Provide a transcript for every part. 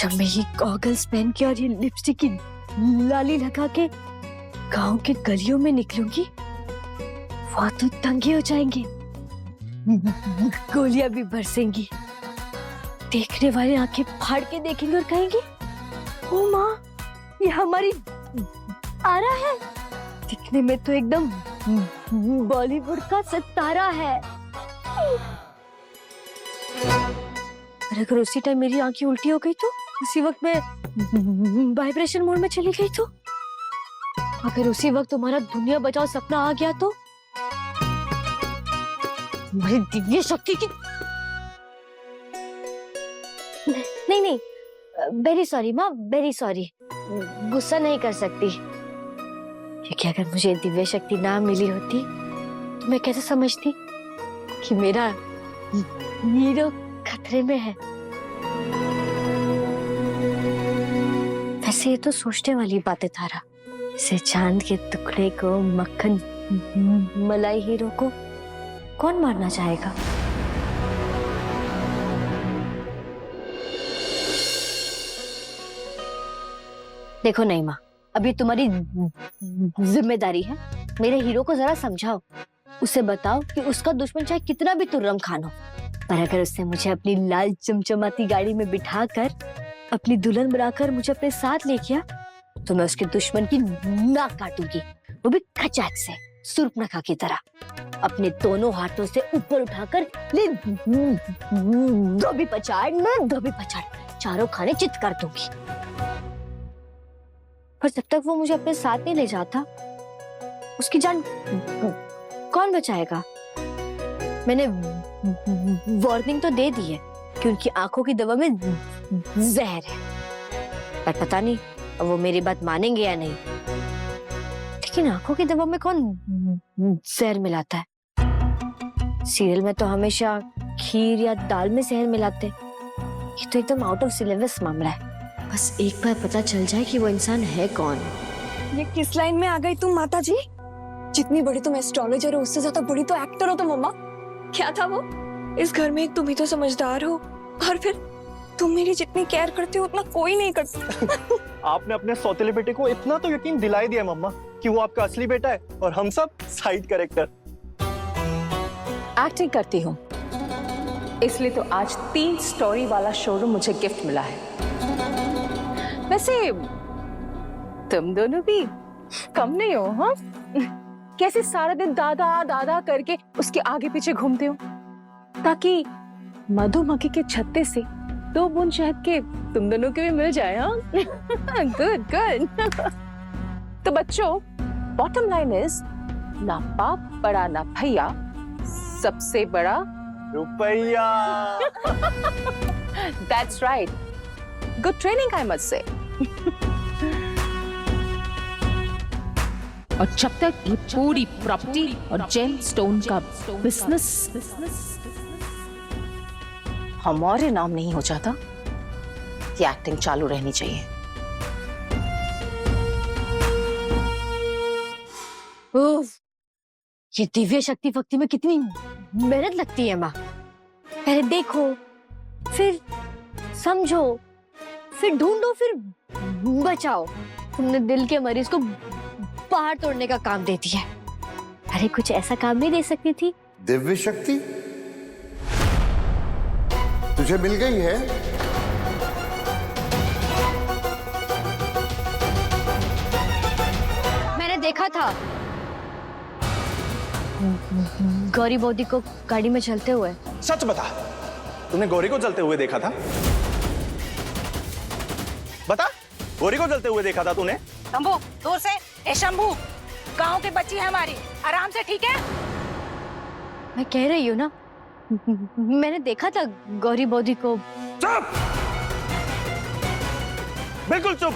जब मैं ये गॉगल्स पहन के और ये लिपस्टिक की लाली लगा के गांव के गलियों में निकलूंगी, वहां तो दंगे हो जाएंगे, गोलियां भी बरसेंगी। देखने वाले आंखें फाड़ के देखेंगे और कहेंगे, ओ माँ, ये हमारी आरा है। दिखने में तो एकदम बॉलीवुड का सितारा है। और अगर उसी टाइम मेरी आंखें उल्टी हो गई तो, उसी वक्त मैं वाइब्रेशन मोड में चली गई तो, अगर उसी वक्त तुम्हारा दुनिया बचाओ सपना आ गया तो, मेरी दिव्य शक्ति की नहीं नहीं, वेरी सॉरी माँ, वेरी सॉरी, गुस्सा नहीं कर सकती, क्योंकि अगर मुझे दिव्य शक्ति ना मिली होती तो मैं कैसे समझती कि मेरा हीरो खतरे में है। वैसे ये तो सोचने वाली बात है तारा, इसे चांद के टुकड़े को, मक्खन मलाई हीरो को कौन मारना चाहेगा? देखो नहीं माँ, अभी तुम्हारी जिम्मेदारी है, मेरे हीरो को जरा समझाओ, उसे बताओ कि उसका दुश्मन चाहे कितना भी तुर्रम खान हो, पर अगर उसने मुझे अपनी लाल चमचमाती गाड़ी में बिठाकर अपनी दुल्हन बनाकर मुझे अपने साथ ले गया तो मैं उसके दुश्मन की नाक काटूंगी, वो भी खचाक से, सूर्पनखा की तरह, अपने दोनों हाथों से ऊपर उठाकर ले धोबी पछाड़ चारों खाने चित कर दूंगी। पर जब तक वो मुझे अपने साथ नहीं ले जाता, उसकी जान कौन बचाएगा? मैंने वार्निंग तो दे दी है कि उनकी आंखों की दवा में जहर है, पर पता नहीं अब वो मेरी बात मानेंगे या नहीं। लेकिन आंखों की दवा में कौन जहर मिलाता है? सीरियल में तो हमेशा खीर या दाल में जहर मिलाते। ये तो एकदम आउट ऑफ सिलेबस मामला है। बस एक बार पता चल जाए कि वो इंसान है कौन। ये किस लाइन में आ गई तुम माता जी? जितनी बड़ी तुम एस्ट्रोलॉजर हो, उससे ज्यादा बड़ी तो एक्टर हो तुम मम्मा। क्या था वो? इस घर में एक तुम ही तो समझदार हो, और फिर तुम मेरी जितनी केयर करते हो उतना कोई नहीं करता। आपने अपने सौतेले बेटे को इतना तो यकीन दिलाई दिया मम्मा कि वो आपका असली बेटा है और हम सब साइड कैरेक्टर। एक्टिंग करती हूँ, इसलिए तो आज 3 स्टोरी वाला शोरूम मुझे गिफ्ट मिला है। वैसे तुम दोनों भी कम नहीं हो, हाँ? कैसे सारा दिन दादा दादा करके उसके आगे पीछे घूमते हो, ताकि मधुमक्खी के छत्ते से 2 बूंद शहद के तुम दोनों के भी मिल जाए, हाँ? Good good. तो बच्चों, बॉटम लाइन इज, ना बाप बड़ा ना भैया, सबसे बड़ा रुपया। That's right. Good training, I must say. और जब तक ये पूरी प्रॉपर्टी और जेम स्टोन का बिजनेस हमारे नाम नहीं हो जाता, ये एक्टिंग चालू रहनी चाहिए। उफ, ये दिव्य शक्ति भक्ति में कितनी मेहनत लगती है माँ। पहले देखो, फिर समझो, फिर ढूंढो, फिर बचाओ। तुमने दिल के मरीज को बाहर तोड़ने का काम दे दिया। अरे कुछ ऐसा काम नहीं दे सकती थी? दिव्य शक्ति तुझे मिल गई है? मैंने देखा था गौरी बौदी को गाड़ी में चलते हुए। सच बता, तूने गौरी को चलते हुए देखा था? बता, गौरी को चलते हुए देखा था तूने? शंभू, दूर से। ए शंभू, गांव की बच्ची है हमारी, आराम से, ठीक है? मैं कह रही हूँ ना, मैंने देखा था गौरी बौदी को। चुप! बिल्कुल चुप!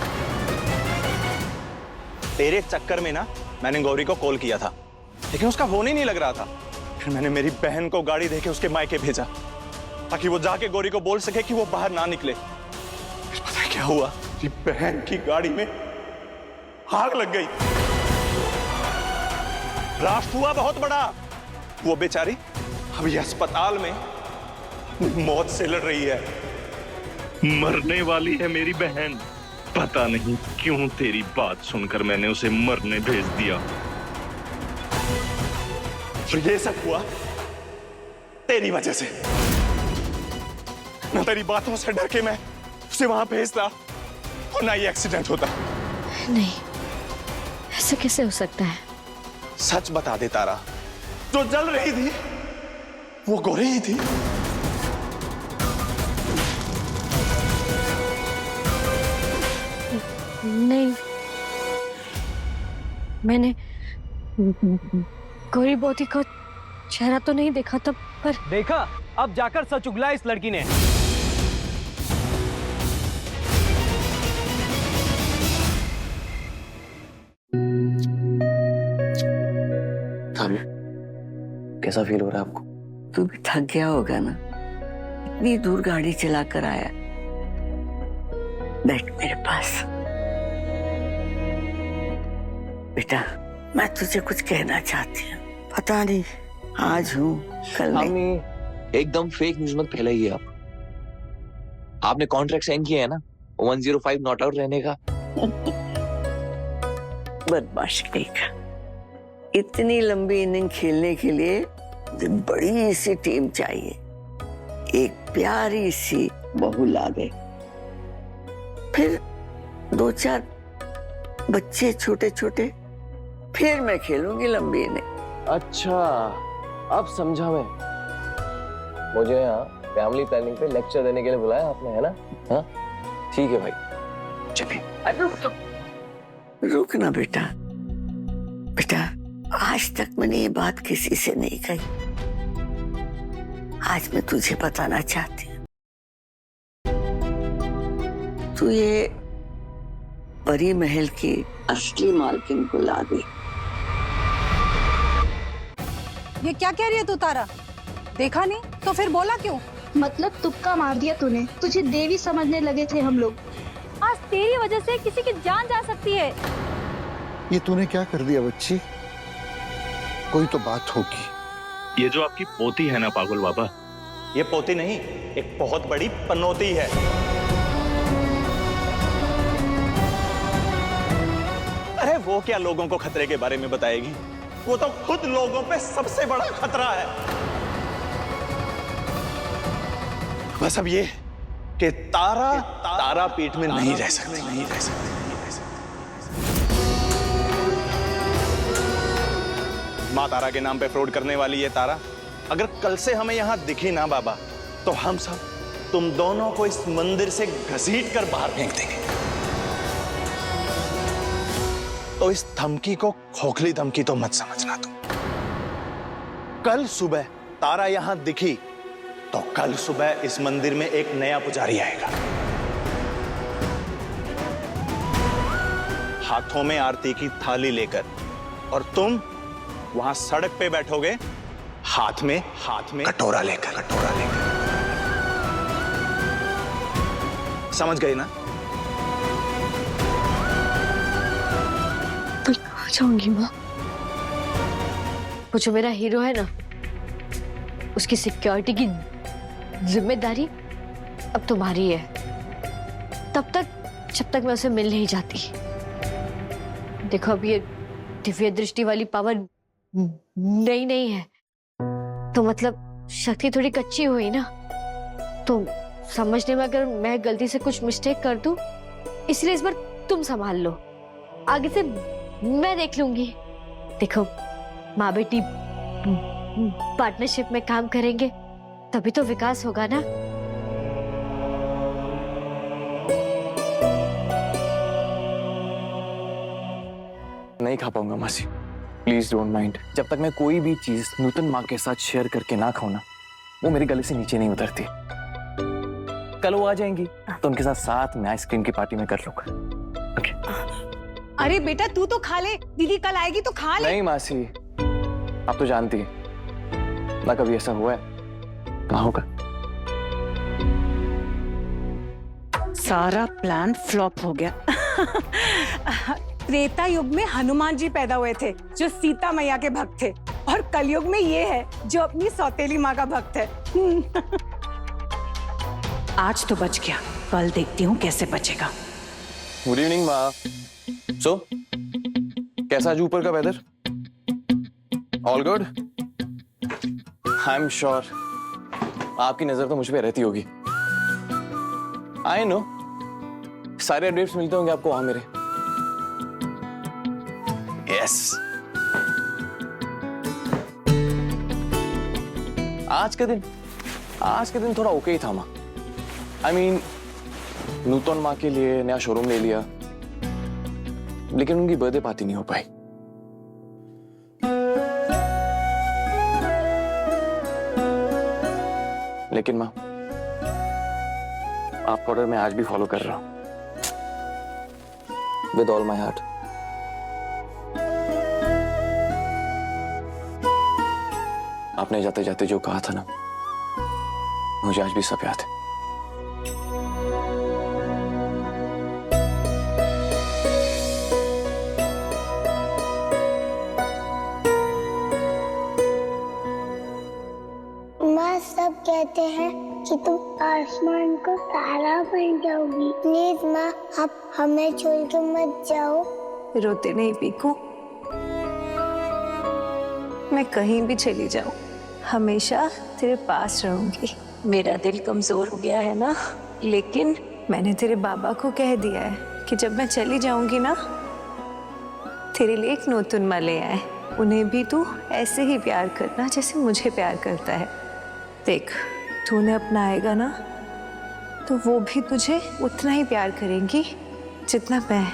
तेरे चक्कर में ना मैंने गौरी को कॉल किया था, लेकिन उसका फोन ही नहीं लग रहा था। फिर मैंने मेरी बहन को गाड़ी देके उसके मायके भेजा, ताकि वो जाके गौरी को बोल सके कि वो बाहर ना निकले। फिर पता है क्या हुआ? मेरी बहन की गाड़ी में आग लग गई। ब्लास्ट हुआ बहुत बड़ा। वो बेचारी अभी अस्पताल में मौत से लड़ रही है। मरने वाली है मेरी बहन। पता नहीं क्यों तेरी बात सुनकर मैंने उसे मरने भेज दिया। और ये सब हुआ तेरी वजह से। ना तेरी बातों से डर के मैं उसे वहां भेजता और ना ये एक्सीडेंट होता। नहीं, ऐसा कैसे हो सकता है? सच बता दे तारा, जो जल रही थी वो गौरी ही थी। नहीं, मैंने गौरी बोती का चेहरा तो नहीं देखा था, पर देखा, अब जाकर सच उगला इस लड़की ने। कैसा फील हो रहा है आपको? तू भी थक गया होगा ना, इतनी दूर गाड़ी चला कर आया। बैठ मेरे पास। बेटा, मैं तुझे कुछ कहना चाहती हूँ। पता नहीं आज हूँ कल नहीं। मम्मी, एकदम फेक न्यूज़ मत फैलाइए आप। आपने कॉन्ट्रैक्ट साइन किया है ना 105 नॉट आउट रहने का। बदमाश कहेगा। इतनी लंबी इनिंग खेलने के लिए मुझे बड़ी सी टीम चाहिए, एक प्यारी सी बहू ला दे, फिर 2-4 बच्चे छोटे छोटे, फिर मैं खेलूंगी लंबी इनिंग। अच्छा, अब समझा मैं। मुझे यहाँ फैमिली प्लानिंग पे लेक्चर देने के लिए बुलाया आपने, है ना? हाँ, ठीक है भाई, चलिए। रुक ना बेटा। बेटा, आज तक मैंने ये बात किसी से नहीं कही। आज मैं तुझे बताना चाहती हूँ। तू ये परी महल की असली मालकिन को ला दे। ये क्या कह रही है तू तारा? देखा नहीं तो फिर बोला क्यों? मतलब तुक्का मार दिया तूने। तुझे देवी समझने लगे थे हम लोग। आज तेरी वजह से किसी की जान जा सकती है। ये तूने क्या कर दिया बच्ची? कोई तो बात होगी। ये जो आपकी पोती है ना पागल बाबा, ये पोती नहीं, एक बहुत बड़ी पनौती है। अरे वो क्या लोगों को खतरे के बारे में बताएगी? वो तो खुद लोगों पे सबसे बड़ा खतरा है। बस अब ये कि तारा पीठ में नहीं रह सकती, नहीं रह सकती। माँ तारा के नाम पे फ्रॉड करने वाली ये तारा अगर कल से हमें यहां दिखी ना बाबा, तो हम सब तुम दोनों को इस मंदिर से घसीट कर बाहर फेंक देंगे। तो इस धमकी को खोखली धमकी तो मत समझना तुम। कल सुबह तारा यहां दिखी तो कल सुबह इस मंदिर में एक नया पुजारी आएगा, हाथों में आरती की थाली लेकर, और तुम वहां सड़क पे बैठोगे हाथ में कटोरा लेकर। समझ गई ना? तो कहाँ जाऊंगी माँ? वो जो मेरा हीरो है ना, उसकी सिक्योरिटी की जिम्मेदारी अब तुम्हारी है। तब तक जब तक मैं उसे मिल नहीं जाती। देखो, अब ये दिव्य दृष्टि वाली पावर नहीं है, तो मतलब शक्ति थोड़ी कच्ची हुई ना, तो समझने में अगर मैं गलती से कुछ मिस्टेक कर दूं, इसलिए इस बार तुम संभाल लो, आगे से मैं देख लूंगी। देखो, माँ बेटी पार्टनरशिप में काम करेंगे तभी तो विकास होगा ना। नहीं खा पाऊंगा मासी, प्लीज डोंट माइंड। जब तक मैं कोई भी चीज नूतन माँ के साथ शेयर करके ना खाऊं ना, वो मेरे गले से नीचे नहीं उतरती। कल वो आ जाएंगी तो उनके साथ में आइसक्रीम की पार्टी में कर लूंगा। ओके? अरे बेटा, तू तो खा ले, दीदी कल आएगी तो खा ले। नहीं मासी, आप तो जानती है ना, कभी ऐसा हुआ है? कहाँ होगा? सारा प्लान फ्लॉप हो गया। त्रेता युग में हनुमान जी पैदा हुए थे जो सीता मैया के भक्त थे, और कलयुग में ये है जो अपनी सौतेली माँ का भक्त है। आज तो बच गया। कल देखती हूँ कैसे बचेगा। गुड इवनिंग माँ। सो कैसा आज ऊपर का weather? All good? I am sure आपकी नजर तो मुझ पे रहती होगी। आई नो सारे अपडेट्स मिलते होंगे आपको वहां मेरे। यस आज के दिन थोड़ा ओके ही था माँ। आई मीन नूतन माँ के लिए नया शोरूम ले लिया, लेकिन उनकी बर्थडे पार्टी नहीं हो पाई। लेकिन माँ आपका ऑर्डर मैं आज भी फॉलो कर रहा हूं विद ऑल माई हार्ट। आपने जाते जाते जो कहा था ना, मुझे आज भी सब याद है। माँ सब कहते हैं कि तुम आसमान को तारा बन जाओगी। प्लीज माँ आप हमें छोड़ के मत जाओ। रोते नहीं पीकू, मैं कहीं भी चली जाऊं हमेशा तेरे पास रहूंगी। मेरा दिल कमजोर हो गया है ना, लेकिन मैंने तेरे बाबा को कह दिया है कि जब मैं चली जाऊंगी ना, तेरे लिए एक नूतन माँ ले आए। उन्हें भी तू ऐसे ही प्यार करना जैसे मुझे प्यार करता है। देख तू उन्हें अपनाएगा ना, तो वो भी तुझे उतना ही प्यार करेंगी जितना मैं,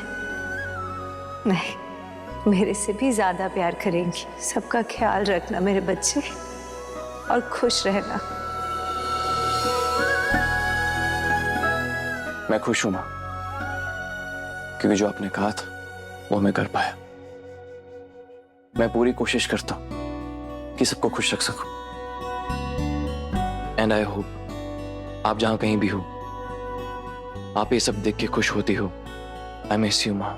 नहीं मेरे से भी ज्यादा प्यार करेंगी। सबका ख्याल रखना मेरे बच्चे, और खुश रहना। मैं खुश हूं मां, क्योंकि जो आपने कहा था वो मैं कर पाया। मैं पूरी कोशिश करता हूं कि सबको खुश रख सकूं। एंड आई होप आप जहां कहीं भी हो, आप ये सब देख के खुश होती हो। आई मिस यू मां।